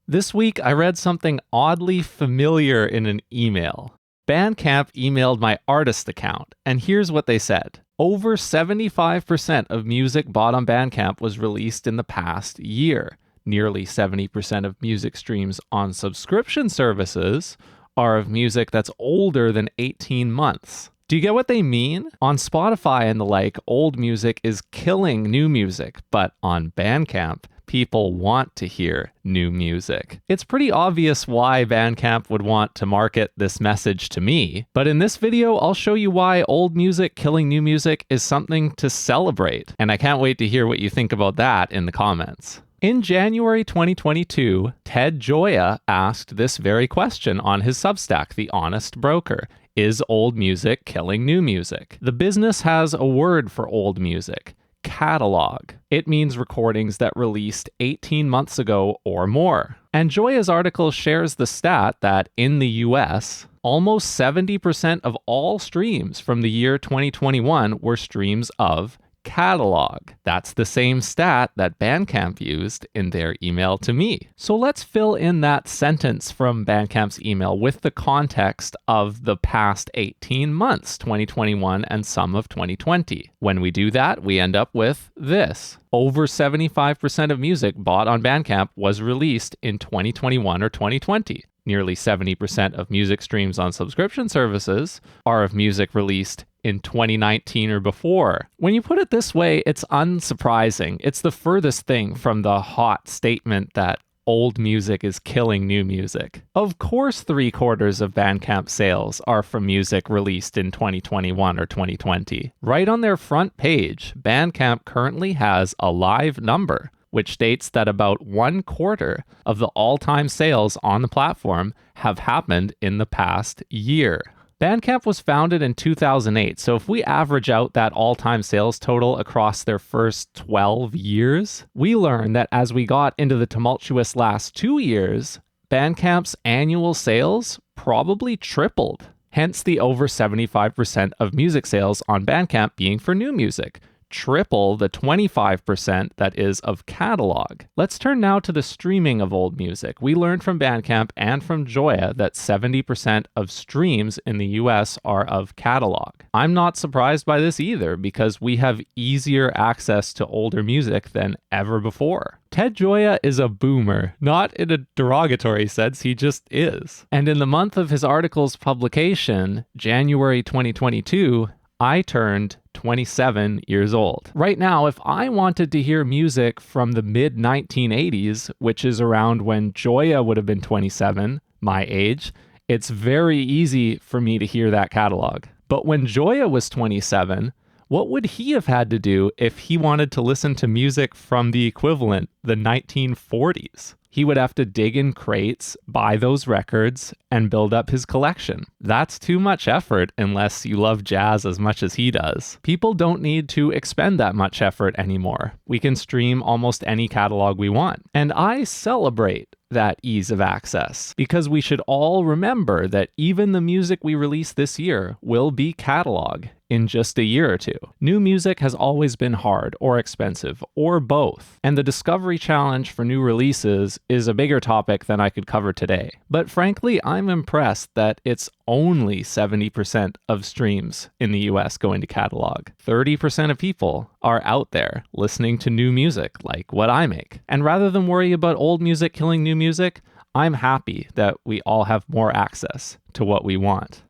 This week, I read something oddly familiar in an email. Bandcamp emailed my artist account, and here's what they said. Over 75% of music bought on Bandcamp was released in the past year. Nearly 70% of music streams on subscription services are of music that's older than 18 months. Do you get what they mean? On Spotify and the like, old music is killing new music, but on Bandcamp, people want to hear new music. It's pretty obvious why Bandcamp would want to market this message to me, but in this video, I'll show you why old music killing new music is something to celebrate, and I can't wait to hear what you think about that in the comments. In January 2022, Ted Gioia asked this very question on his Substack, The Honest Broker. Is old music killing new music? The business has a word for old music. Catalog. It means recordings that released 18 months ago or more. And Gioia's article shares the stat that in the US, almost 70% of all streams from the year 2021 were streams of catalog. That's the same stat that Bandcamp used in their email to me. So let's fill in that sentence from Bandcamp's email with the context of the past 18 months, 2021 and some of 2020. When we do that, we end up with this. Over 75% of music bought on Bandcamp was released in 2021 or 2020. Nearly 70% of music streams on subscription services are of music released in 2019 or before. When you put it this way, it's unsurprising. It's the furthest thing from the hot statement that old music is killing new music. Of course, 3/4 of Bandcamp sales are from music released in 2021 or 2020. Right on their front page, Bandcamp currently has a live number, which states that about 1/4 of the all-time sales on the platform have happened in the past year. Bandcamp was founded in 2008, so if we average out that all-time sales total across their first 12 years, we learn that as we got into the tumultuous last 2 years, Bandcamp's annual sales probably tripled. Hence the over 75% of music sales on Bandcamp being for new music. Triple the 25% that is of catalog. Let's turn now to the streaming of old music. We learned from Bandcamp and from Gioia that 70% of streams in the US are of catalog. I'm not surprised by this either because we have easier access to older music than ever before. Ted Gioia is a boomer, not in a derogatory sense, he just is. And in the month of his article's publication, January 2022, I turned 27 years old. Right now, if I wanted to hear music from the mid-1980s, which is around when Gioia would have been 27, my age, it's very easy for me to hear that catalog. But when Gioia was 27, what would he have had to do if he wanted to listen to music from the equivalent, the 1940s? He would have to dig in crates, buy those records, and build up his collection. That's too much effort unless you love jazz as much as he does. People don't need to expend that much effort anymore. We can stream almost any catalog we want. And I celebrate that ease of access because we should all remember that even the music we release this year will be catalog in just a year or two. New music has always been hard or expensive or both, and the discovery challenge for new releases is a bigger topic than I could cover today. But frankly, I'm impressed that it's only 70% of streams in the US going to catalog. 30% of people are out there listening to new music like what I make. And rather than worry about old music killing new music, I'm happy that we all have more access to what we want.